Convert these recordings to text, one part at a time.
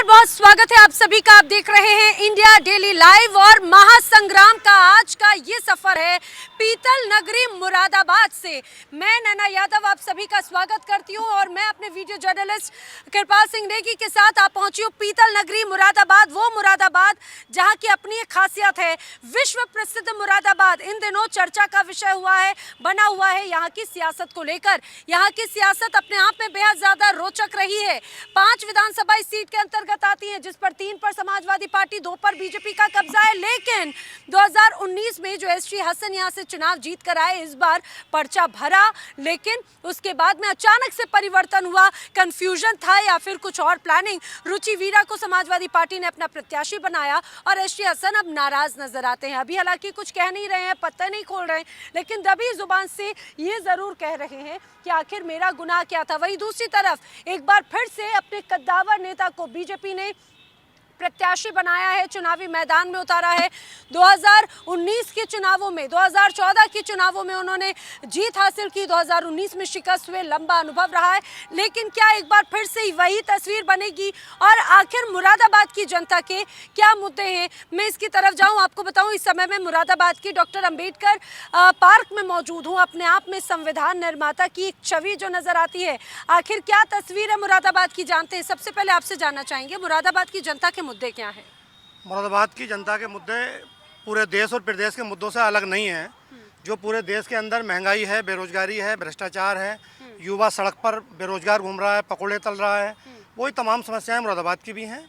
बहुत स्वागत है आप सभी का। आप देख रहे हैं इंडिया डेली लाइव और महासंग्राम का आज का ये सफर है पीतल नगरी मुरादाबाद से। मैं नैना यादव आप सभी का स्वागत करती हूँ और मैं अपने वीडियो जर्नलिस्ट कृपाल सिंह नेगी के साथ आप पहुंची हूँ पीतल नगरी मुरादाबाद। वो मुरादाबाद जहाँ की अपनी एक खासियत है, विश्व प्रसिद्ध मुरादाबाद इन दिनों चर्चा का विषय बना हुआ है यहाँ की सियासत को लेकर। यहाँ की सियासत अपने आप में बेहद ज्यादा रोचक रही है। 5 विधानसभा सीट के अंतर्गत आती है, जिस पर 3 पर समाजवादी पार्टी, 2 पर बीजेपी का कब्जा है। लेकिन 2019 में जो एसटी हसन यहाँ से चुनाव जीत कर आए, इस बार पर्चा भरा, लेकिन उसके बाद में अचानक से परिवर्तन हुआ। कंफ्यूजन था या फिर कुछ और प्लानिंग। रुचि वीरा को समाजवादी पार्टी ने अपना प्रत्याशी बनाया और एसटी हसन अब नाराज नजर आते हैं। अभी हालांकि कुछ कह नहीं रहे हैं, पत्ता नहीं खोल रहे हैं, लेकिन दबी जुबान से ये जरूर कह रहे हैं कि आखिर मेरा गुनाह क्या था। वहीं दूसरी तरफ एक बार फिर से अपने कद्दावर नेता को बीजेपी ने प्रत्याशी बनाया है, चुनावी मैदान में उतारा है। 2019 के चुनावों में, 2014 के चुनावों में उन्होंने जीत हासिल की, 2019 में शिकस्त हुए, लंबा अनुभव रहा है। लेकिन क्या एक बार फिर से वही तस्वीर बनेगी और आखिर मुरादाबाद की जनता के क्या मुद्दे हैं? मैं इसकी तरफ जाऊं, आपको बताऊं इस समय मैं मुरादाबाद की डॉक्टर अंबेडकर पार्क में मौजूद हूँ। अपने आप में संविधान निर्माता की एक छवि जो नजर आती है। आखिर क्या तस्वीर है मुरादाबाद की, जानते हैं। सबसे पहले आपसे जानना चाहेंगे मुरादाबाद की जनता के मुद्दे क्या है? मुरादाबाद की जनता के मुद्दे पूरे देश और प्रदेश के मुद्दों से अलग नहीं हैं। जो पूरे देश के अंदर महंगाई है, बेरोजगारी है, भ्रष्टाचार है, युवा सड़क पर बेरोजगार घूम रहा है, पकोड़े तल रहा है, वही तमाम समस्याएं मुरादाबाद की भी हैं।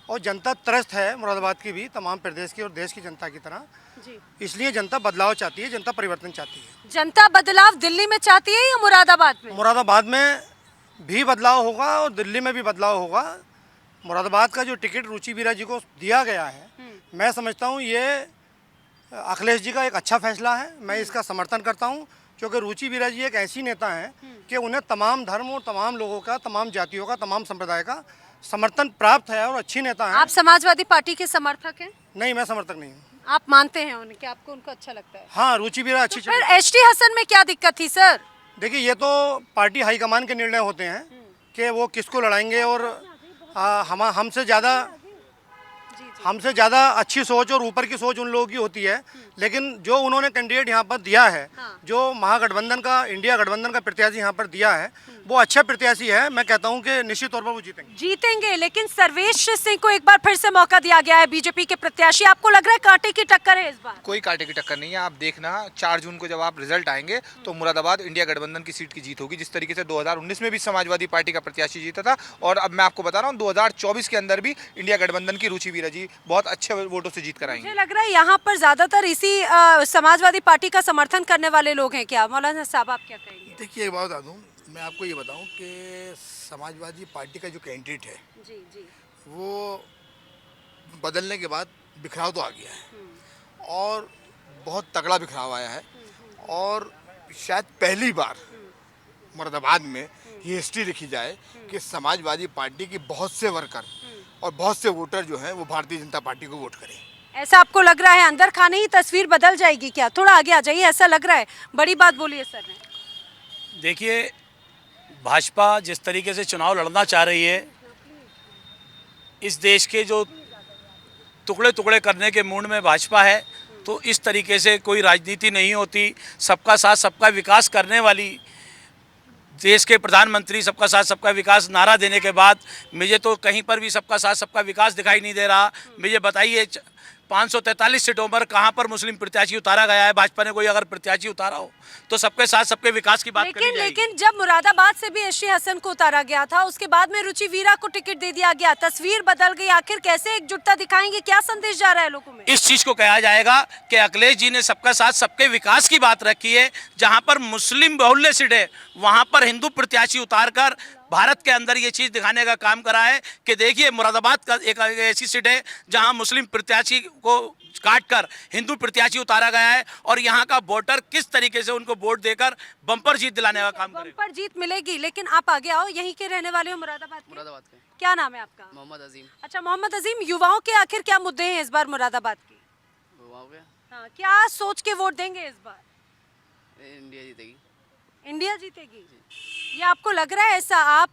और जनता त्रस्त है मुरादाबाद की भी, तमाम प्रदेश की और देश की जनता की तरह। इसलिए जनता बदलाव चाहती है, जनता परिवर्तन चाहती है। जनता बदलाव दिल्ली में चाहती है या मुरादाबाद में? मुरादाबाद में भी बदलाव होगा और दिल्ली में भी बदलाव होगा। मुरादाबाद का जो टिकट रुचि वीरा जी को दिया गया है, मैं समझता हूँ ये अखिलेश जी का एक अच्छा फैसला है। मैं इसका समर्थन करता हूँ, क्योंकि रुचि वीरा जी एक ऐसी नेता हैं कि उन्हें तमाम धर्म और तमाम लोगों का, तमाम जातियों का, तमाम संप्रदाय का समर्थन प्राप्त है और अच्छी नेता है। आप समाजवादी पार्टी के समर्थक हैं? नहीं, मैं समर्थक नहीं हूँ। आप मानते हैं उन्हें कि आपको उनको अच्छा लगता है? हाँ, रुचि वीरा अच्छी। तो फिर एसटी हसन में क्या दिक्कत थी सर? देखिए, ये तो पार्टी हाईकमान के निर्णय होते हैं कि वो किसको लड़ाएंगे। और हमसे ज़्यादा अच्छी सोच और ऊपर की सोच उन लोगों की होती है। लेकिन जो उन्होंने कैंडिडेट यहाँ पर दिया है, जो महागठबंधन का, इंडिया गठबंधन का प्रत्याशी यहाँ पर दिया है, वो अच्छा प्रत्याशी है। मैं कहता हूँ कि निश्चित तौर पर वो जीतेंगे। लेकिन सर्वेश सिंह को एक बार फिर से मौका दिया गया है, बीजेपी के प्रत्याशी। आपको लग रहा है कांटे की टक्कर है इस बार? कोई कांटे की टक्कर नहीं है। आप देखना 4 जून को जब आप रिजल्ट आएंगे तो मुरादाबाद इंडिया गठबंधन की सीट की जीत होगी। जिस तरीके से 2019 में भी समाजवादी पार्टी का प्रत्याशी जीता था, और अब मैं आपको बता रहा हूँ 2024 के अंदर भी इंडिया गठबंधन की रुचि वीरा जी बहुत अच्छे वोटों से जीत कर आएंगे। मुझे लग रहा है यहाँ पर ज्यादातर इसी समाजवादी पार्टी का समर्थन करने वाले लोग हैं। क्या मौलाना साहब आप क्या कहेंगे? देखिए, एक बात बता दूँ, मैं आपको ये बताऊं कि समाजवादी पार्टी का जो कैंडिडेट है वो बदलने के बाद बिखराव तो आ गया है, और बहुत तगड़ा बिखराव आया है। और शायद पहली बार मुरादाबाद में ये हिस्ट्री लिखी जाए कि समाजवादी पार्टी की बहुत से वर्कर और बहुत से वोटर जो हैं वो भारतीय जनता पार्टी को वोट करें। ऐसा आपको लग रहा है? अंदर खाने ही तस्वीर बदल जाएगी क्या? थोड़ा आगे आ जाइए, ऐसा लग रहा है। बड़ी बात बोलिए सर ने। देखिए, भाजपा जिस तरीके से चुनाव लड़ना चाह रही है, इस देश के जो टुकड़े टुकड़े करने के मूड में भाजपा है, तो इस तरीके से कोई राजनीति नहीं होती। सबका साथ सबका विकास करने वाली देश के प्रधानमंत्री सबका साथ सबका विकास नारा देने के बाद मुझे तो कहीं पर भी सबका साथ सबका विकास दिखाई नहीं दे रहा। मुझे बताइए 543 सीटों पर कहाँ पर मुस्लिम प्रत्याशी उतारा गया है? भाजपा ने कोई अगर प्रत्याशी उतारा हो तो सबके साथ सबके विकास की बात करी जाएगी। लेकिन जब मुरादाबाद से भी एसटी हसन को उतारा गया था, उसके बाद में रुचि वीरा को टिकट दे दिया गया, तस्वीर बदल गई। आखिर कैसे एकजुटता दिखाएंगे? क्या संदेश जा रहा है लोगों में? इस चीज को कहा जाएगा कि अखिलेश जी ने सबका साथ सबके विकास की बात रखी है। जहां पर मुस्लिम बहुल्य सीट है, वहां पर हिंदू प्रत्याशी उतारकर भारत के अंदर ये चीज़ दिखाने का काम करा है कि देखिए मुरादाबाद का एक ऐसी सीट है जहां मुस्लिम प्रत्याशी को काटकर हिंदू प्रत्याशी उतारा गया है, और यहाँ का वोटर किस तरीके से उनको वोट देकर बम्पर जीत दिलाने का काम करेगा। बम्पर जीत मिलेगी। लेकिन आप आगे आओ, यहीं के रहने वाले हो मुरादाबाद के? क्या नाम है आपका? मोहम्मद अजीम। अच्छा मोहम्मद अजीम, युवाओं के आखिर क्या मुद्दे हैं इस बार मुरादाबाद के? युवाओं के हाँ, क्या सोच के वोट देंगे इस बार? इंडिया जीतेगी। इंडिया जीतेगी, ये आपको लग रहा है ऐसा? आप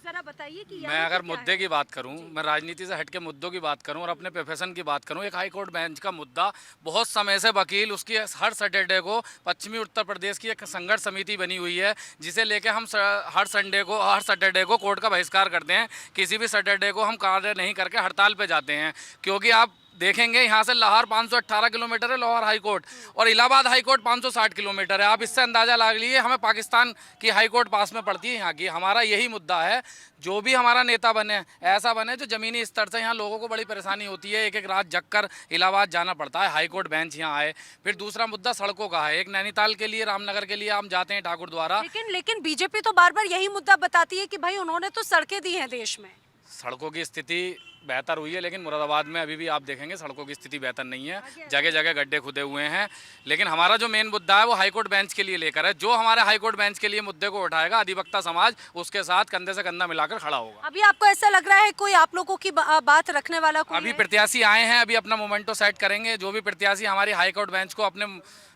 जरा बताइए कि मैं अगर मुद्दे की बात करूं, मैं राजनीति से हटके मुद्दों की बात करूं और अपने प्रोफेशन की बात करूं, एक हाई कोर्ट बेंच का मुद्दा बहुत समय से वकील उसकी हर सैटरडे को पश्चिमी उत्तर प्रदेश की एक संघर्ष समिति बनी हुई है, जिसे लेके हम हर सैटरडे को कोर्ट का बहिष्कार करते हैं। किसी भी सैटरडे को हम कार्य नहीं करके हड़ताल पे जाते हैं, क्योंकि आप देखेंगे यहाँ से लाहौर 518 किलोमीटर है लाहौर हाई कोर्ट, और इलाहाबाद हाई कोर्ट 560 किलोमीटर है। आप इससे अंदाज़ा लगा लीजिए हमें पाकिस्तान की हाई कोर्ट पास में पड़ती है यहाँ की। हमारा यही मुद्दा है, जो भी हमारा नेता बने ऐसा बने जो ज़मीनी स्तर से यहाँ लोगों को बड़ी परेशानी होती है, एक एक रात जग कर इलाहाबाद जाना पड़ता है, हाई कोर्ट बेंच यहाँ आए। फिर दूसरा मुद्दा सड़कों का है, एक नैनीताल के लिए रामनगर के लिए हम जाते हैं ठाकुर द्वारा। लेकिन बीजेपी तो बार बार यही मुद्दा बताती है कि भाई उन्होंने तो सड़कें दी हैं देश में। सड़कों की स्थिति बेहतर हुई है, लेकिन मुरादाबाद में अभी भी आप देखेंगे सड़कों की स्थिति बेहतर नहीं है, जगह जगह गड्ढे खुदे हुए हैं। लेकिन हमारा जो मेन मुद्दा है वो हाईकोर्ट बेंच के लिए लेकर है। जो हमारे हाईकोर्ट बेंच के लिए मुद्दे को उठाएगा अधिवक्ता समाज उसके साथ कंधे से कंधा मिलाकर खड़ा होगा। अभी आपको ऐसा लग रहा है कोई आप लोगों की बात रखने वाला कोई अभी है? प्रत्याशी आए हैं, अभी अपना मोमेंटो सेट करेंगे। जो भी प्रत्याशी हमारी हाईकोर्ट बेंच को अपने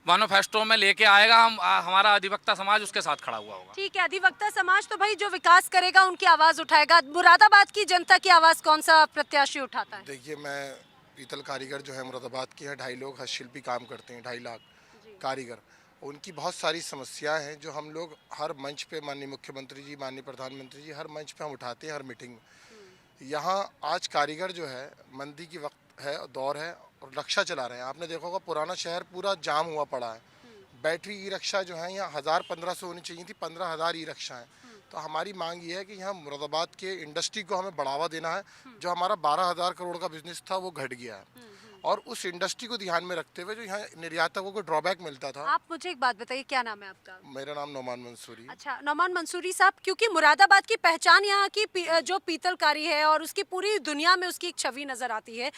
मैनिफेस्टो में लेके आएगा, हमारा अधिवक्ता समाज उसके साथ खड़ा हुआ होगा। ठीक है, अधिवक्ता समाज तो भाई जो विकास करेगा उनकी आवाज उठाएगा। मुरादाबाद की जनता की आवाज कौन सा प्रत्याशी उठाता है? देखिए, मैं पीतल कारीगर जो है मुरादाबाद की है, 2.5 लोग हस्तशिल्पी काम करते हैं, 2.5 लाख कारीगर। उनकी बहुत सारी समस्याएं हैं जो हम लोग हर मंच पे, माननीय मुख्यमंत्री जी, माननीय प्रधानमंत्री जी, हर मंच पे हम उठाते हैं, हर मीटिंग में। यहाँ आज कारीगर जो है, मंदी की वक्त है, दौर है और रक्षा चला रहे हैं। आपने देखा होगा पुराना शहर पूरा जाम हुआ पड़ा है। बैटरी ई रिक्शा जो है यहाँ 1000-1500 होनी चाहिए थी, 15,000 ई रिक्शा है। तो हमारी मांग ये है कि यहाँ मुरादाबाद के इंडस्ट्री को हमें बढ़ावा देना है। जो हमारा 12,000 करोड़ का बिजनेस था वो घट गया है, और उस इंडस्ट्री को ध्यान में रखते हुए जो यहाँ निर्यातकों को ड्रॉबैक मिलता था। आप मुझे एक बात बताइए, क्या नाम है आपका? मेरा नाम नौमान मंसूरी। अच्छा, नौमान मंसूरी साहब, क्योंकि मुरादाबाद की पहचान यहाँ की जो पीतलकारी है और उसकी पूरी दुनिया में उसकी एक छवि नजर आती है।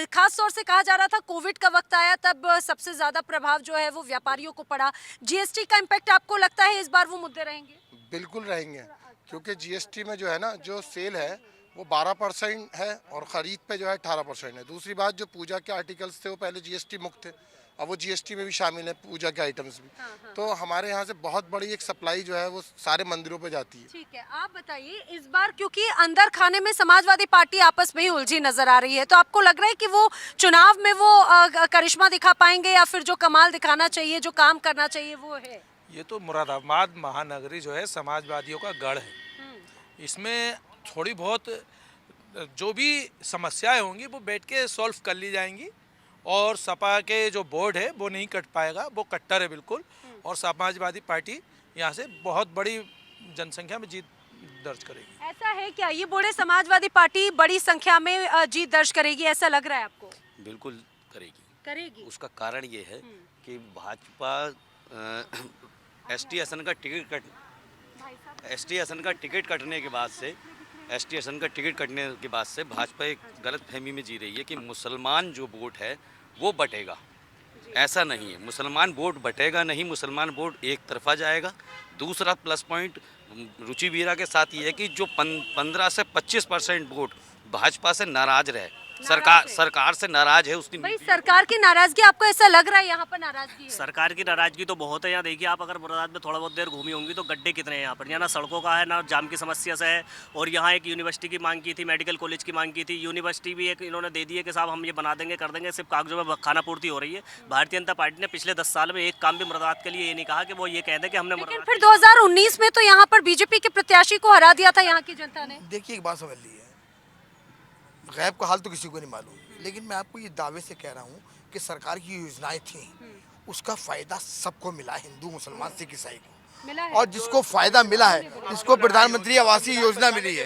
खास तौर से कहा जा रहा था कोविड का वक्त आया तब सबसे ज्यादा प्रभाव जो है वो व्यापारियों को पड़ा। जीएसटी का इम्पैक्ट आपको लगता है इस बार वो मुद्दे रहेंगे? बिल्कुल रहेंगे, क्योंकि जीएसटी में जो है ना, जो सेल है वो 12% है और ख़रीद पे जो है 18% है। दूसरी बात, जो पूजा के आर्टिकल्स थे वो पहले जीएसटी मुक्त थे, अब वो जीएसटी में भी शामिल है, पूजा के आइटम्स भी। तो हमारे यहाँ से बहुत बड़ी एक सप्लाई जो है वो सारे मंदिरों पे जाती है। ठीक है, आप बताइए इस बार क्योंकि अंदर खाने में समाजवादी पार्टी आपस में ही उलझी नजर आ रही है, तो आपको लग रहा है कि वो चुनाव में वो करिश्मा दिखा पाएंगे या फिर जो कमाल दिखाना चाहिए, जो काम करना चाहिए वो है? ये तो मुरादाबाद महानगरी जो है समाजवादियों का गढ़ है। इसमें थोड़ी बहुत जो भी समस्याएं होंगी वो बैठ के सॉल्व कर ली जाएंगी, और सपा के जो बोर्ड है वो नहीं कट पाएगा, वो कट्टर है बिल्कुल। और समाजवादी पार्टी यहाँ से बहुत बड़ी जनसंख्या में जीत दर्ज करेगी। ऐसा है क्या? ये बोले समाजवादी पार्टी बड़ी संख्या में जीत दर्ज करेगी, ऐसा लग रहा है आपको? बिल्कुल करेगी। उसका कारण ये है कि भाजपा एसटी हसन का टिकट कटने के बाद से भाजपा एक गलत फहमी में जी रही है कि मुसलमान जो वोट है वो बटेगा। ऐसा नहीं है, मुसलमान वोट बटेगा नहीं, मुसलमान वोट एक तरफा जाएगा। दूसरा प्लस पॉइंट रुचि वीरा के साथ ये है कि जो 15 से 25% वोट भाजपा से नाराज रहे, सरकार से नाराज है उसकी। भाई सरकार की नाराजगी आपको ऐसा लग रहा है यहाँ पर नाराजगी है? सरकार की नाराजगी तो बहुत है। यहाँ देखिए, आप अगर मुरादाबाद में थोड़ा बहुत देर घूमी होंगी तो गड्ढे कितने हैं यहाँ पर। यहाँ ना सड़कों का है ना जाम की समस्या से है। और यहाँ एक यूनिवर्सिटी की मांग की थी, मेडिकल कॉलेज की मांग की थी, यूनिवर्सिटी भी एक इन्होंने दे दी है कि साहब हम ये बना देंगे, कर देंगे, सिर्फ कागजों में खाना पूर्ति हो रही है। भारतीय जनता पार्टी ने पिछले 10 साल में एक काम भी मुरादाबाद के लिए ये नहीं कहा कि वो ये कह दें कि हमने। लेकिन फिर 2019 में तो यहाँ पर बीजेपी के प्रत्याशी को हरा दिया था यहाँ की जनता ने। देखिए, एक बात समझ लीजिए, गैब का हाल तो किसी को नहीं मालूम, लेकिन मैं आपको ये दावे से कह रहा हूँ कि सरकार की योजनाएं थी उसका फायदा सबको मिला, हिंदू मुसलमान सिख ईसाई को मिला है। और जिसको फायदा मिला है, जिसको प्रधानमंत्री आवासीय योजना मिली है,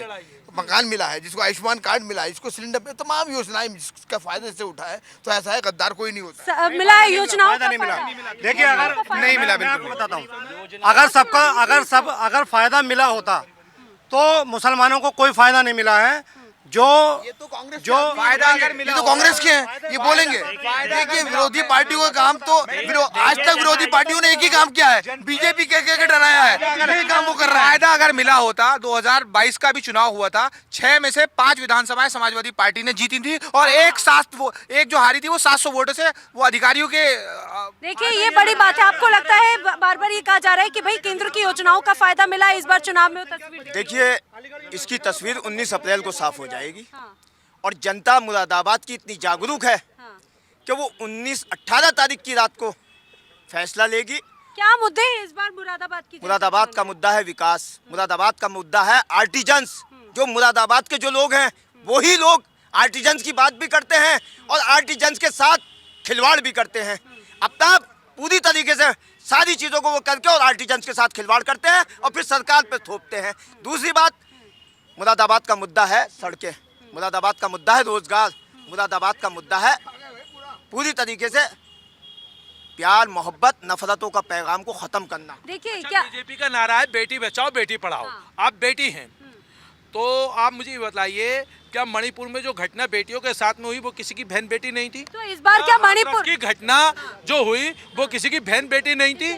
मकान मिला है, जिसको आयुष्मान कार्ड मिला है, जिसको सिलेंडर, तमाम योजनाएं जिसका फायदा से उठा है, तो ऐसा है गद्दार कोई नहीं होता। मिला है योजनाओं का नहीं मिला। फायदा? देखिए, अगर नहीं मिला, मैं आपको बिल्कुल बताता हूँ, अगर फायदा मिला होता तो मुसलमानों को कोई फायदा नहीं मिला है। जो ये तो कांग्रेस जो फायदा अगर मिला ये तो कांग्रेस के हैं, ये बोलेंगे। देखिए विरोधी पार्टियों का काम तो आज तक विरोधी पार्टियों ने एक ही काम किया है, बीजेपी के डराया है, यही काम वो कर रहा है। फायदा अगर मिला होता 2022 का भी चुनाव हुआ था, 6 में से 5 विधानसभाएं समाजवादी पार्टी ने जीती थी और एक जो हारी थी वो 700 वोटों से वो अधिकारियों के देखिए ये बड़ी बात है। आपको लगता है बार बार ये कहा जा रहा है कि भाई केंद्र की योजनाओं का फायदा मिला, इस बार चुनाव में वो तस्वीर देखिए इसकी तस्वीर 19 अप्रैल को साफ हो जाएगी। हाँ। और जनता मुरादाबाद की इतनी जागरूक है कि वो 18 तारीख की रात को फैसला लेगी। क्या मुद्दे हैं इस बार मुरादाबाद की? मुरादाबाद का मुद्दा है विकास, मुरादाबाद का मुद्दा है आर्टिजन्स। जो मुरादाबाद के जो लोग हैं वही लोग आर्टिजन्स की बात भी करते हैं और आर्टिजन्स के साथ खिलवाड़ भी करते हैं। अब तक पूरी तरीके से सारी चीज़ों को वो करके और आर्टिजन्स के साथ खिलवाड़ करते हैं और फिर सरकार पे थोपते हैं। दूसरी बात, मुरादाबाद का मुद्दा है सड़कें, मुरादाबाद का मुद्दा है रोजगार, मुरादाबाद का मुद्दा है पूरी तरीके से प्यार मोहब्बत नफरतों का पैगाम को खत्म करना। देखिए क्या बीजेपी का नारा है बेटी बचाओ बेटी पढ़ाओ। आप बेटी हैं तो आप मुझे ये बताइए, क्या मणिपुर में जो घटना बेटियों के साथ में हुई वो किसी की बहन बेटी नहीं थी? तो इस बार क्या मणिपुर की घटना जो हुई वो किसी की बहन बेटी नहीं थी?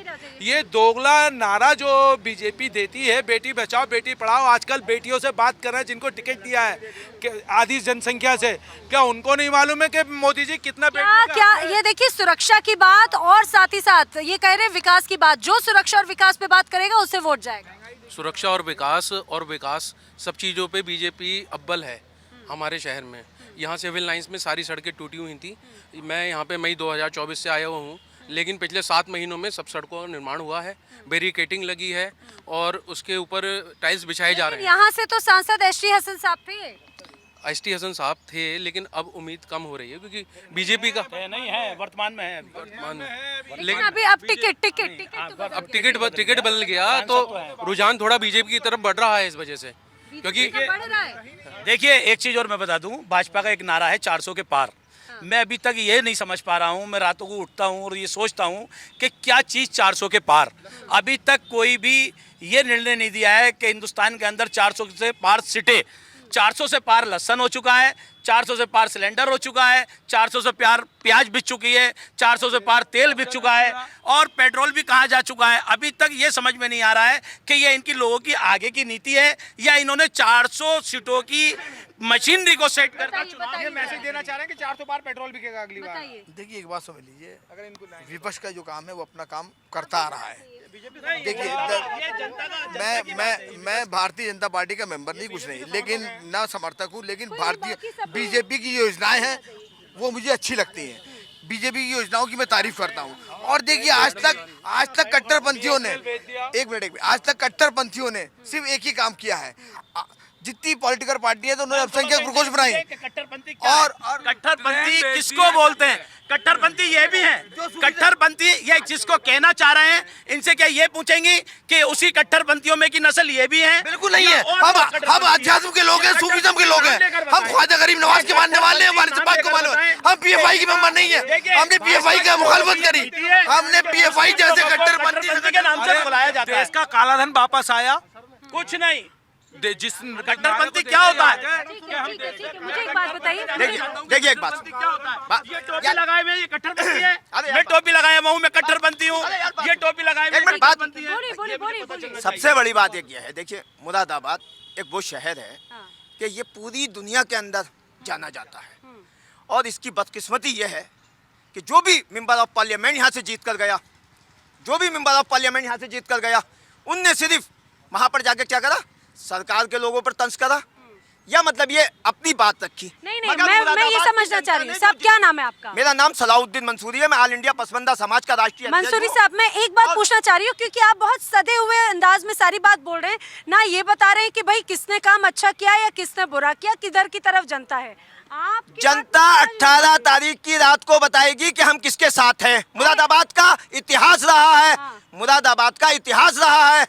ये दोगला नारा जो बीजेपी देती है, बेटी बचाओ बेटी पढ़ाओ, आजकल बेटियों से बात कर रहे हैं जिनको टिकट दिया है कि आधी जनसंख्या से, क्या उनको नहीं मालूम है कि मोदी जी कितना क्या ये देखिए सुरक्षा की बात और साथ ही साथ ये कह रहे हैं विकास की बात। जो सुरक्षा और विकास पे बात करेगा उससे वोट जाएगा। सुरक्षा और विकास सब चीज़ों पे बीजेपी अव्वल है हमारे शहर में। यहाँ सिविल लाइंस में सारी सड़कें टूटी हुई थी। मैं यहाँ पे मई 2024 से आया हुआ हूँ, लेकिन पिछले 7 महीनों में सब सड़कों का निर्माण हुआ है, बैरिकेटिंग लगी है और उसके ऊपर टाइल्स बिछाए जा रहे हैं। यहाँ से तो सांसद एसटी हसन साहब थे, एसटी हसन साहब थे, लेकिन अब उम्मीद कम हो रही है क्योंकि बीजेपी का नहीं है, वर्तमान में है, लेकिन अभी अब टिकट बदल गया तो रुझान थोड़ा बीजेपी की तरफ बढ़ रहा है इस वजह से। क्योंकि देखिए एक चीज़ और मैं बता दूं, भाजपा का एक नारा है 400 के पार। मैं अभी तक ये नहीं समझ पा रहा हूँ, मैं रातों को उठता हूँ और ये सोचता हूँ कि क्या चीज़ 400 के पार। अभी तक कोई भी ये निर्णय नहीं दिया है कि हिंदुस्तान के अंदर 400 से पार सीटें। 400 से पार लहसुन हो चुका है, 400 से पार सिलेंडर हो चुका है, 400 से पार प्याज बिक चुकी है, 400 से पार तेल बिक चुका है और पेट्रोल भी कहाँ जा चुका है। अभी तक ये समझ में नहीं आ रहा है कि ये इनकी लोगों की आगे की नीति है या इन्होंने 400 सीटों की मशीनरी को सेट कर ये मैसेज देना चाह रहे हैं कि 400 पार पेट्रोल बिकेगा अगली बार। देखिए एक बात समझ लीजिए, अगर इनको विपक्ष का जो काम है वो अपना काम करता आ रहा है। देखिए मैं भारतीय जनता पार्टी का मेंबर नहीं, कुछ नहीं, लेकिन ना समर्थक हूँ, लेकिन भारतीय बीजेपी की योजनाएं हैं वो मुझे अच्छी लगती हैं। बीजेपी की योजनाओं की मैं तारीफ करता हूँ। और देखिए आज तक कट्टरपंथियों ने आज तक कट्टरपंथियों ने सिर्फ एक ही काम किया है। जितनी पॉलिटिकल पार्टी है तो उन्होंने अल्पसंख्यक प्रकोष्ठ बनाई। और कट्टरपंथी किसको बोलते हैं? कट्टरपंथी ये भी हैं। कट्टरपंथी ये जिसको कहना चाह रहे हैं, इनसे क्या ये पूछेंगी कि उसी कट्टरपंथियों में की नस्ल ये भी है? बिल्कुल नहीं है। हम अध्यात्म के लोग हैं, सूफीज्म के लोग हैं, हम ख्वाजा गरीब नवाज के मानने वाले हैं, हमारे बात को मालूम है। हम पीएफआई के मेंबर नहीं है, हमने पीएफआई का मुखालफत करी, हमने पीएफआई जैसे कट्टरपंथी के नाम से बुलाया जाता है। इसका काला धन वापस आया? कुछ नहीं। जिस कट्टरपंथी क्या होता है? मुझे एक बात बताइए। देखिए एक बात, ये टोपी लगाए हुए ये कट्टरपंथी है। मैं टोपी लगाया हुआ हूँ, मैं कट्टरपंथी हूँ। ये टोपी लगाए हुए कट्टरपंथी है। सबसे बड़ी बात एक है, देखिए मुरादाबाद एक वो शहर है कि ये पूरी दुनिया के अंदर जाना जाता है और इसकी बदकिस्मती ये है कि जो भी मेंबर ऑफ पार्लियामेंट यहाँ से जीत कर गया, उनने सिर्फ वहाँ पर जाके क्या करा, सरकार के लोगों पर तंज करा या मतलब ये अपनी बात रखी। नहीं मैं ये समझना चाह रही हूँ। साहब क्या नाम है आपका? मेरा नाम सलाउद्दीन मंसूरी है, मैं ऑल इंडिया पसमंदा समाज का राष्ट्रीय मंसूरी साहब, मैं एक बात पूछना चाह रही हूँ क्योंकि आप बहुत सदे हुए अंदाज में सारी बात बोल रहे हैं ना, ये बता रहे हैं कि भाई किसने काम अच्छा किया या किसने बुरा किया, किधर की तरफ जनता है। जनता 18 तारीख की रात को बताएगी कि हम किसके साथ हैं। मुरादाबाद का इतिहास रहा है, मुरादाबाद का इतिहास रहा है।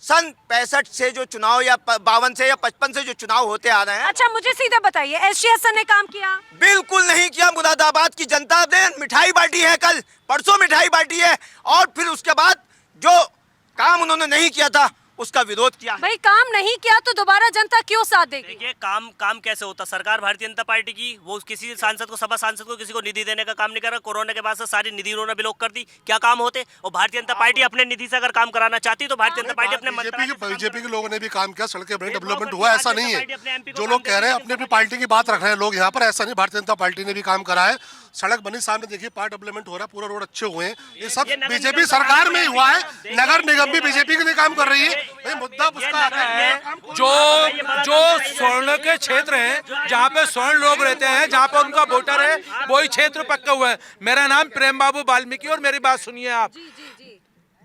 सन 65 से जो चुनाव या 52 से या 55 से जो चुनाव होते आ रहे हैं। अच्छा मुझे सीधा बताइए, एसटी हसन ने काम किया? बिल्कुल नहीं किया। मुरादाबाद की जनता ने मिठाई बांटी है, कल परसों मिठाई बांटी है, और फिर उसके बाद जो काम उन्होंने नहीं किया था उसका विरोध किया है। भाई काम नहीं किया तो दोबारा जनता क्यों साथ देगी? देखिए काम कैसे होता, सरकार भारतीय जनता पार्टी की, वो किसी सांसद को, सभा सांसद को किसी को निधि देने का काम नहीं कर रहा। कोरोना के बाद से सारी निधि उन्होंने ब्लॉक कर दी, क्या काम होते? और भारतीय जनता पार्टी अपने निधि से अगर काम कराना चाहती तो भारतीय जनता पार्टी अपने बीजेपी के लोगों ने भी काम किया, सड़कें बड़ी, डेवलपमेंट हुआ, ऐसा नहीं है। जो लोग कह रहे हैं अपनी अपनी पार्टी की बात रख रहे हैं लोग यहाँ पर, ऐसा नहीं, भारतीय जनता पार्टी ने भी काम करा है। सड़क बनी सामने देखिए, पार्ट डेवलपमेंट हो रहा है, पूरा रोड अच्छे हुए हैं। ये सब बीजेपी सरकार में ही हुआ है। नगर निगम भी बीजेपी के लिए काम कर रही है। मुद्दा उसका है जो स्वर्ण के क्षेत्र हैं, जहाँ पे स्वर्ण लोग रहते हैं, जहाँ पे उनका वोटर है, वही क्षेत्र पक्का हुआ है। मेरा नाम प्रेम बाबू वाल्मीकि, और मेरी बात सुनिए आप,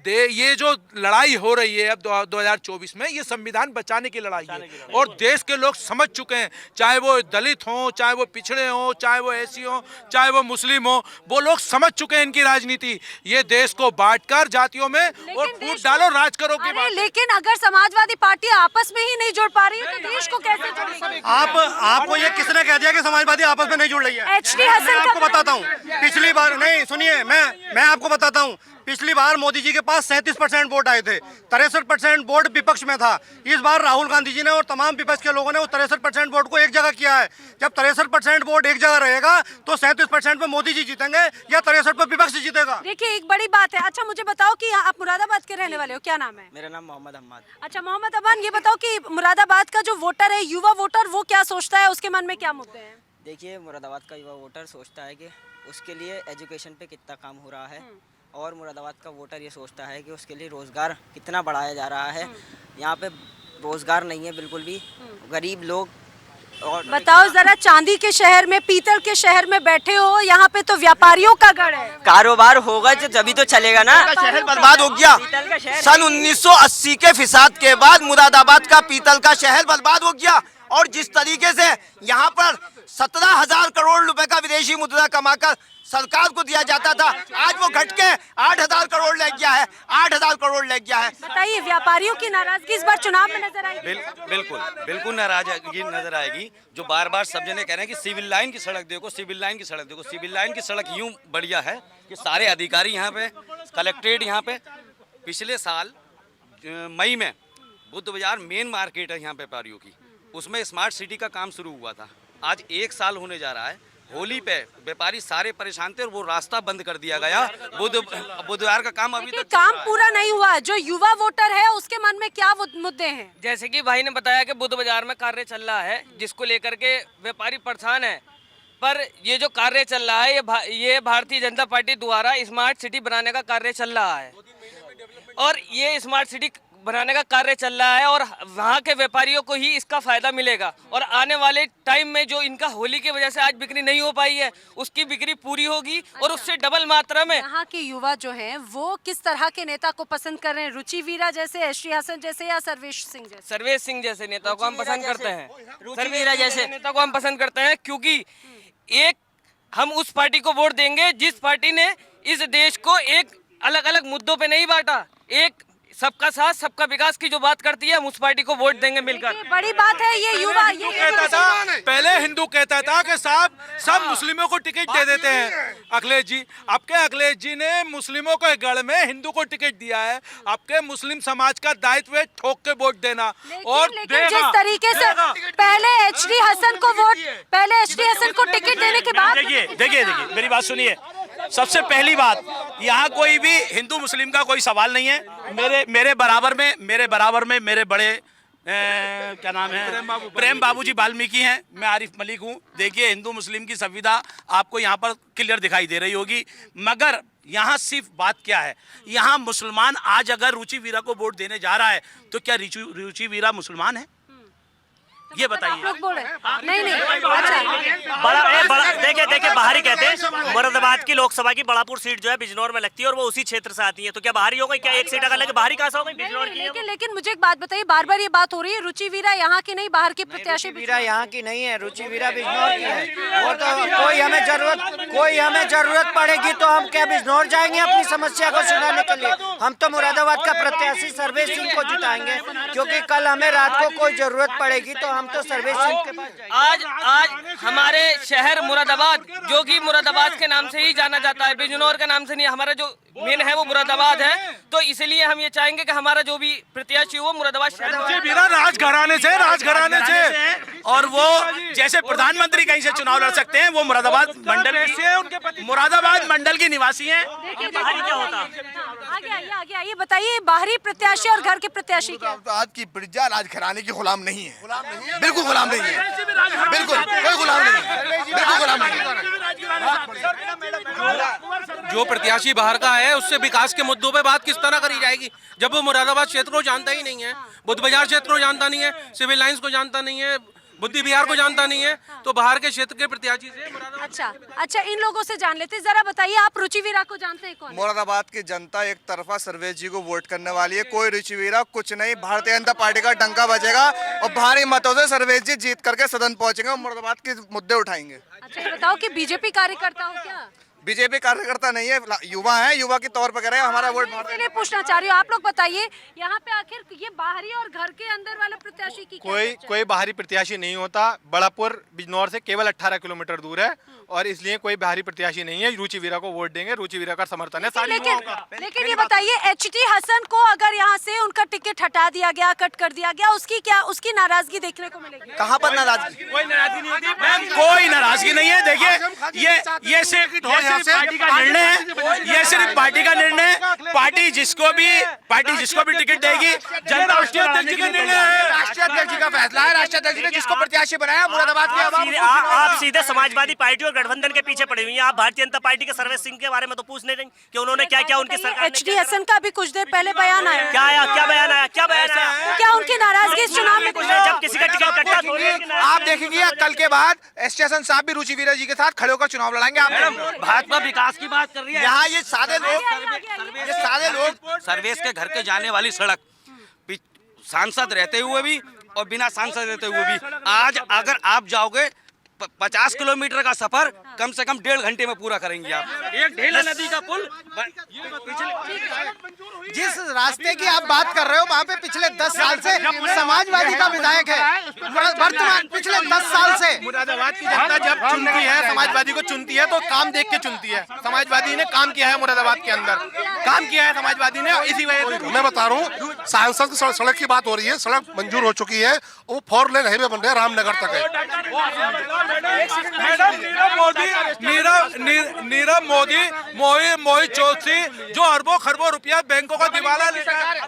ये जो लड़ाई हो रही है अब 2024 में, ये संविधान बचाने की लड़ाई है, और देश के लोग समझ चुके हैं, चाहे वो दलित हों, चाहे वो पिछड़े हों, चाहे वो एसी हों, चाहे वो मुस्लिम हों, वो लोग समझ चुके हैं इनकी राजनीति। ये देश को बांटकर जातियों में और फूट डालो, राज करो की बात। लेकिन अगर समाजवादी पार्टी आपस में ही नहीं जुड़ पा रही है तो देश को कैसे जोड़ेगी? आपको ये किसने कह दिया कि समाजवादी आपस में नहीं जुड़ रही है? HD हसन आपको बताता हूँ, पिछली बार, नहीं सुनिए, मैं आपको बताता हूँ, पिछली बार मोदी जी के पास 37% वोट आए थे, 63% वोट विपक्ष में था। इस बार राहुल गांधी जी ने और तमाम विपक्ष के लोगों ने उस 63% वोट को एक जगह किया है। जब 63% वोट एक जगह रहेगा तो 37% पे मोदी जी जीतेंगे या 63 पे विपक्ष जीतेगा। देखिए एक बड़ी बात है। अच्छा मुझे बताओ कि आप मुरादाबाद के रहने वाले हो, क्या नाम है? मेरा नाम मोहम्मद अहमद। अच्छा मोहम्मद अमान, ये बताओ कि मुरादाबाद का जो वोटर है, युवा वोटर, वो क्या सोचता है, उसके मन में क्या मुद्दे हैं? देखिए मुरादाबाद का युवा वोटर सोचता है कि उसके लिए एजुकेशन पे कितना काम हो रहा है, और मुरादाबाद का वोटर ये सोचता है कि उसके लिए रोज़गार कितना बढ़ाया जा रहा है। यहाँ पे रोज़गार नहीं है बिल्कुल भी, गरीब लोग। और बताओ जरा, चांदी के शहर में, पीतल के शहर में बैठे हो, यहाँ पे तो व्यापारियों का गढ़ है। कारोबार होगा तो तभी तो चलेगा ना। शहर बर्बाद हो गया। सन 1980 के फिसाद के बाद मुरादाबाद का पीतल का शहर बर्बाद हो गया, और जिस तरीके से यहाँ पर 17,000 करोड़ रुपए का विदेशी मुद्रा कमाकर सरकार को दिया जाता था, आज वो घट के 8,000 करोड़ ले गया है, 8,000 करोड़ ले गया है। बताइए, व्यापारियों की नाराजगी इस बार चुनाव में नजर आएगी? बिल्कुल नाराजगी नजर आएगी। जो बार बार सब जने कह रहे हैं कि सिविल लाइन की सड़क देखो, सिविल लाइन की सड़क देखो। सिविल लाइन की सड़क यूं बढ़िया है कि सारे अधिकारी यहाँ पे, कलेक्ट्रेट यहाँ पे, पिछले साल मई में बुद्ध बाजार मेन मार्केट है यहाँ व्यापारियों की, उसमें स्मार्ट सिटी का काम शुरू हुआ था। आज 1 साल होने जा रहा है, होली पे व्यापारी सारे परेशान थे और वो रास्ता बंद कर दिया गया। बुधवार का काम अभी तक काम पूरा नहीं हुआ। जो युवा वोटर है उसके मन में क्या मुद्दे हैं? जैसे कि भाई ने बताया कि बुद्ध बाजार में कार्य चल रहा है, जिसको लेकर के व्यापारी परेशान है, पर ये जो कार्य चल रहा है ये भारतीय जनता पार्टी द्वारा स्मार्ट सिटी बनाने का कार्य चल रहा है, और ये स्मार्ट सिटी बनाने का कार्य चल रहा है, और वहाँ के व्यापारियों को ही इसका फायदा मिलेगा। और आने वाले टाइम में जो इनका होली की वजह से आज बिक्री नहीं हो पाई है, उसकी बिक्री पूरी होगी और उससे डबल मात्रा में। यहाँ के युवा जो हैं वो किस तरह के नेता को पसंद कर रहे हैं? रुचि वीरा जैसे, HD हसन जैसे, या सर्वेश सिंह जैसे? सर्वेश सिंह जैसे नेता को हम पसंद करते हैं। सर्वेश वीरा जैसे नेता को हम पसंद करते हैं, क्योंकि एक हम उस पार्टी को वोट देंगे जिस पार्टी ने इस देश को एक अलग अलग मुद्दों पे नहीं बांटा, एक सबका साथ सबका विकास की जो बात करती है, हम उस पार्टी को वोट देंगे मिलकर। बड़ी बात है ये युवा ये कहता था, पहले हिंदू कहता था कि साहब सब मुस्लिमों को टिकट दे देते हैं। अखिलेश जी, आपके अखिलेश जी ने मुस्लिमों के गढ़ में हिंदू को टिकट दिया है। आपके मुस्लिम समाज का दायित्व है ठोक के वोट देना। और जिस तरीके से पहले HD हसन को वोट, पहले HD हसन को टिकट देने के बाद, देखिए मेरी बात सुनिए। सबसे पहली बात, यहाँ कोई भी हिंदू मुस्लिम का कोई सवाल नहीं है। मेरे बराबर में मेरे बड़े क्या नाम है, प्रेम बाबूजी वाल्मीकि हैं, मैं आरिफ मलिक हूँ। देखिए हिंदू मुस्लिम की संविधा आपको यहाँ पर क्लियर दिखाई दे रही होगी, मगर यहाँ सिर्फ बात क्या है, यहाँ मुसलमान आज अगर रुचि वीरा को वोट देने जा रहा है तो क्या रुचि वीरा मुसलमान है? ये बताइए। लोग बोल रहे नहीं अच्छा बड़ा देखिए बाहरी कहते हैं। मुरादाबाद की लोकसभा की बड़ापुर सीट जो है बिजनौर में लगती है, और वो उसी क्षेत्र से आती है, तो क्या बाहरी हो गई? क्या एक सीट अगर लगे बाहरी कहाँ से हो गई? बिजनौर की। लेकिन मुझे एक बात बताइए, बार बार ये बात हो रही है, रुचि वीरा यहाँ की नहीं, बाहर की प्रत्याशी। वीरा यहाँ की नहीं है, रुचि वीरा बिजनौर की है। वो तो कोई हमें जरूरत पड़ेगी तो हम क्या बिजनौर जाएंगे अपनी समस्या को सुनाने के लिए? हम तो मुरादाबाद का प्रत्याशी सर्वेश सिंह को जिताएंगे, क्योंकि कल हमें रात को कोई जरूरत पड़ेगी तो हम तो सर्वेश सिंह के पास जाएंगे। आज हमारे शहर मुरादाबाद मुरादाबाद, जो कि मुरादाबाद के नाम से ही जाना जाता है, बिजनौर के नाम से नहीं। हमारा जो मेन है वो मुरादाबाद है, तो इसलिए हम ये चाहेंगे कि हमारा जो भी प्रत्याशी हो मुरादाबाद राजघराने से और वो जैसे प्रधानमंत्री कहीं से चुनाव लड़ सकते हैं, वो मुरादाबाद मंडल की निवासी हैं। आगे आइए, बताइए बाहरी प्रत्याशी और घर के प्रत्याशी क्या? आज की प्रजा राजघराने की गुलाम नहीं है, बिल्कुल गुलाम नहीं है, बिल्कुल कोई गुलाम नहीं है, बिल्कुल गुलाम नहीं है। जो प्रत्याशी बाहर का है उससे विकास के मुद्दों पे बात किस तरह करी जाएगी जब वो मुरादाबाद क्षेत्र को जानता ही नहीं है, बुद्ध बाजार क्षेत्र को जानता नहीं है, सिविल लाइंस को जानता नहीं है, बुद्धि विहार को जानता नहीं है, तो बाहर के क्षेत्र के प्रत्याशी से मुरादाबाद। अच्छा, इन लोगों से जान लेते। जरा बताइए, आप रुचिवीरा को जानते हैं? कौन है? मुरादाबाद की जनता एक तरफा सर्वेश जी को वोट करने वाली है, कोई रुचिवीरा कुछ नहीं। भारतीय जनता पार्टी का डंका बजेगा और भारी मतों से सर्वेश जी जीत करके सदन पहुंचेंगे और मुरादाबाद के मुद्दे उठाएंगे। अच्छा, ये बताओ कि बीजेपी कार्यकर्ता हो क्या? बीजेपी कार्यकर्ता नहीं है, युवा है, युवा के तौर पर कह रहे हैं हमारा वोट। इसलिए पूछना चाह रही हूँ, आप लोग बताइए यहाँ पे आखिर ये बाहरी और घर के अंदर वाला प्रत्याशी की कोई बाहरी प्रत्याशी नहीं होता। बड़ापुर बिजनौर से केवल 18 किलोमीटर दूर है और इसलिए कोई बाहरी प्रत्याशी नहीं है। रुचिवीरा को वोट देंगे, रुचिवीरा का समर्थन है। लेकिन ये बताइए, एचटी हसन को अगर यहाँ से उनका टिकट हटा दिया गया, कट कर दिया गया, उसकी नाराजगी देखने को मिलेगी? कहाँ पर नाराजगी? कोई नाराजगी नहीं होती मैम, कोई नाराजगी नहीं है। देखिए ये सिर्फ पार्टी का निर्णय है, ये सिर्फ पार्टी का निर्णय है। पार्टी जिसको भी टिकट देगी, जनता राष्ट्रीय अध्यक्ष का निर्णय है, राष्ट्रीय अध्यक्ष का फैसला है। राष्ट्रीय अध्यक्ष ने जिसको प्रत्याशी बनाया मुरादाबाद के। आप सीधे समाजवादी पार्टी और गठबंधन के पीछे पड़े हुई हैं। आप भारतीय जनता पार्टी के सर्वेश सिंह के बारे में तो पूछ नहीं रही कि उन्होंने क्या क्या उनकी सरकार। एचडी हसन का भी कुछ देर पहले बयान आया। क्या बयान आया? क्या उनकी नाराजगी इस चुनाव में? जब किसी का टिकट कटता थोड़ी। आप देखेंगे कल के बाद एस टी हसन साहब भी रुचिवीरा जी के साथ खड़े होकर चुनाव लड़ाएंगे। आप भाजपा विकास की बात कर रही है। यहाँ ये सारे लोग सर्वेश के घर के जाने वाली सड़क सांसद रहते हुए भी और बिना सांसद रहते हुए भी, आज अगर आप जाओगे 50 किलोमीटर का सफर कम से कम 1.5 घंटे में पूरा करेंगे आप। एक ढेला नदी का पुल जिस रास्ते की आप बात कर रहे हो वहाँ पे पिछले 10 साल से समाजवादी का विधायक है। वर्तमान पिछले 10 साल से मुरादाबाद की जनता जब चुनती है, समाजवादी को चुनती है, तो काम देख के चुनती है। समाजवादी ने काम किया है, मुरादाबाद के अंदर काम किया है समाजवादी ने, इसी वजह से मैं बता रहा हूँ, सांसद की सड़क की बात हो रही है, सड़क मंजूर हो चुकी है, वो 4 लेन हाईवे बन रहे हैं, रामनगर तक है। नीरव मोदी चौधरी जो अरबों खरबों रुपया बैंकों का दिवाला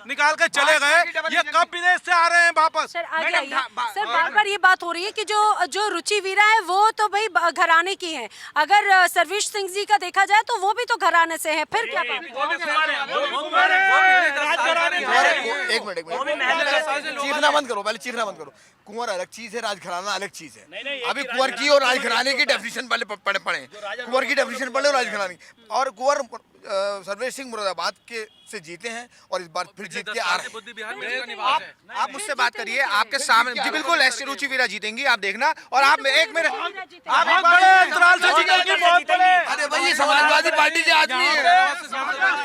निकाल के चले गए, ये कब विदेश से आ रहे हैं वापस? सर बार बार ये बात हो रही है कि जो रुचिवीरा है वो तो भाई घराने की है। अगर सर्वेश सिंह जी का देखा जाए तो वो भी तो घराने से है, फिर क्या बात? एक मिनट चीखना बंद करो, पहले चीखना बंद करो। कुंवर अलग चीज है, राजघराना अलग चीज है। अभी कुंवर की और राजघराने की डेफिनेशन पहले पढ़े। कुंवर की डेफिनेशन पढ़े और राजघराने की। और कुंवर सर्वेश सिंह मुरादाबाद के से जीते हैं और इस बार फिर जीत के आ रहे हैं। आप मुझसे बात करिए, आपके सामने जी बिल्कुल एस रुचिवीरा जीतेंगी, आप देखना। और आप एक मिनट, आप बड़े अंतराल से जीतेंगी, बहुत बड़े। अरे भाई समाजवादी पार्टी के आदमी है।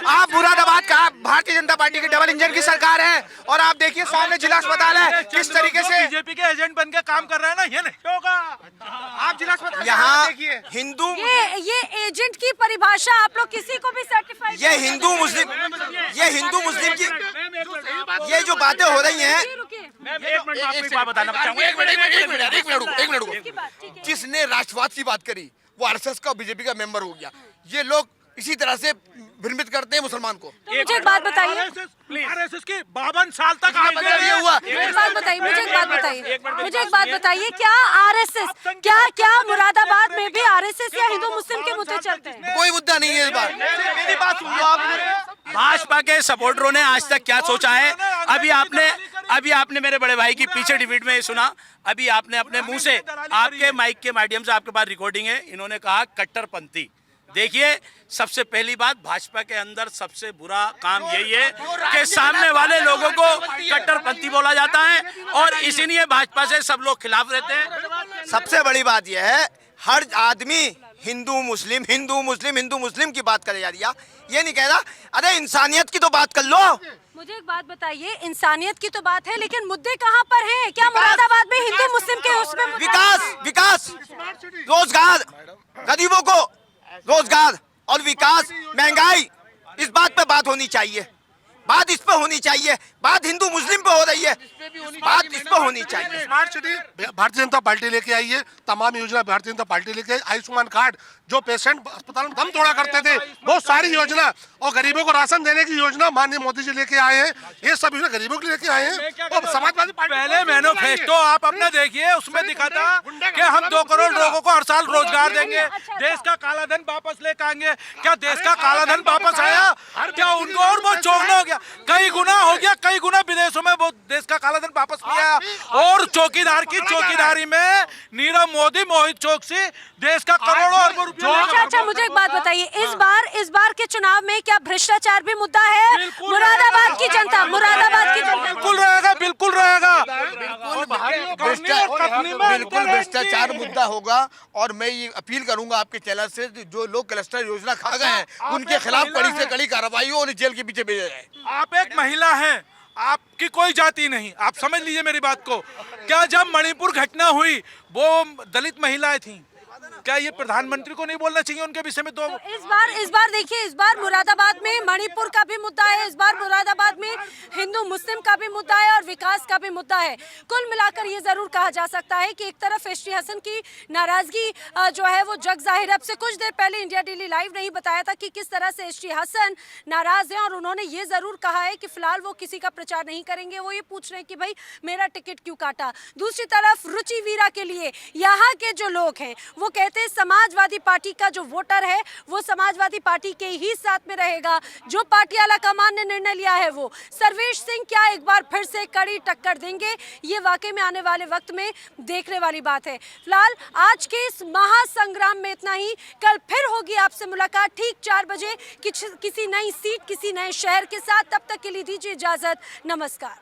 आप मुरादाबाद का भारतीय जनता पार्टी की डबल इंजन की सरकार है और आप देखिए सामने जिला अस्पताल है, किस तरीके से बीजेपी के एजेंट बन के काम कर रहे हैं ना, ये नहीं होगा। आप जिला अस्पताल यहाँ देखिए, हिंदू ये एजेंट की परिभाषा आप लोग किसी को भी सर्टिफाइड, ये हिंदू मुस्लिम की ये जो बातें हो रही हैं, एक मिनट जिसने राष्ट्रवाद की बात करी वो आरएसएस का बीजेपी का मेंबर हो गया। ये लोग इसी तरह से भ्रमित करते हैं मुसलमान को। तो मुझे एक बात बताइए, आरएसएस की 52 साल तक हुआ। मुझे एक बात बताइए, क्या आरएसएस क्या मुरादाबाद में भी आरएसएस या हिंदू मुस्लिम के मुद्दे चलते हैं? कोई मुद्दा नहीं है इस बार। मेरी बात सुन लो आप। भाजपा के सपोर्टरों ने आज तक क्या सोचा है? अभी आपने मेरे बड़े भाई की पीछे डिबेट में सुना, अभी आपने अपने मुंह से, आपके माइक के माध्यम से आपके पास रिकॉर्डिंग है, इन्होंने कहा कट्टरपंथी। देखिए, सबसे पहली बात, भाजपा के अंदर सबसे बुरा काम यही है कि सामने वाले लोगों को कट्टरपंथी बोला जाता है और इसीलिए भाजपा से सब लोग खिलाफ रहते हैं। सबसे बड़ी बात यह है, हर आदमी हिंदू मुस्लिम की बात करे जा रही है, ये नहीं कह रहा। अरे इंसानियत की तो बात कर लो। मुझे एक बात बताइए, इंसानियत की तो बात है, लेकिन मुद्दे कहाँ पर हैं? क्या मुरादाबाद में हिंदू मुस्लिम के उसमें विकास, रोजगार, गरीबों को रोजगार और विकास, महंगाई, इस बात पे बात होनी चाहिए, बात इस पे होनी चाहिए, बात हिंदू मुस्लिम पे हो रही है, बात इस पे होनी चाहिए। Smart city Bharatiya Janata party लेके आई है, तमाम योजना भारतीय जनता पार्टी लेके आई। आयुष्मान कार्ड जो पेशेंट अस्पताल में दम तोड़ा करते थे, बहुत सारी योजना, और गरीबों को राशन देने की योजना माननीय मोदी जी लेके आए हैं। ये सब योजना गरीबों के लिए लेके आए हैं। और समाजवादी पार्टी पहले मैनिफेस्टो आप अपना देखिए, उसमें दिखा था कि हम 2 करोड़ लोगों को हर साल रोजगार देंगे, देश का काला धन वापस लेकर आएंगे। क्या देश का काला धन वापस आया? क्या उनको और वो चौगना हो गया? कई गुना हो गया, कई गुना विदेशों में वो देश का काला धन वापस नहीं आया। और चौकीदार की चौकीदारी में नीरव मोदी, मोहित चोकसी देश का करोड़ों अरबों रुपए। अच्छा, मुझे एक बात बताइए, इस बार के चुनाव में क्या भ्रष्टाचार भी मुद्दा है? मुरादाबाद की जनता, बिल्कुल रहेगा, बिल्कुल रहेगा, बिल्कुल भ्रष्टाचार मुद्दा होगा। और मैं ये अपील करूंगा आपके चैनल से, जो लोग क्लस्टर योजना खा गए हैं उनके खिलाफ कड़ी से कड़ी कार्रवाई हो और जेल के पीछे भेजा जाए। आप एक महिला हैं, आपकी कोई जाति नहीं, आप समझ लीजिए मेरी बात को। क्या जब मणिपुर घटना हुई वो दलित महिलाएं थीं, क्या ये प्रधानमंत्री को नहीं बोलना चाहिए उनके विषय में? तो इस बार देखिए, इस बार मुरादाबाद में मणिपुर का भी मुद्दा है, इस बार मुरादाबाद में हिंदू मुस्लिम का भी मुद्दा है और विकास का भी मुद्दा है। कुल मिलाकर ये जरूर कहा जा सकता है कि एक तरफ एसटी हसन की नाराजगी जो है वो जग जाहिर है। अब से कुछ देर पहले इंडिया डेली लाइव ने ही बताया था कि किस तरह से एसटी हसन नाराज है, और उन्होंने ये जरूर कहा है कि फिलहाल वो किसी का प्रचार नहीं करेंगे। वो ये पूछ रहे हैं कि भाई मेरा टिकट क्यों काटा। दूसरी तरफ रुचि वीरा के लिए यहाँ के जो लोग हैं वो कहते हैं समाजवादी पार्टी का जो वोटर है वो समाजवादी पार्टी के ही साथ में रहेगा। जो पार्टी आला कमान ने निर्णय लिया है वो सर्वेश सिंह क्या एक बार फिर से कड़ी टक्कर देंगे, ये वाकई में आने वाले वक्त में देखने वाली बात है। फिलहाल आज के इस महासंग्राम में इतना ही। कल फिर होगी आपसे मुलाकात ठीक 4 बजे किसी नई सीट, किसी नए शहर के साथ। तब तक के लिए दीजिए इजाजत, नमस्कार।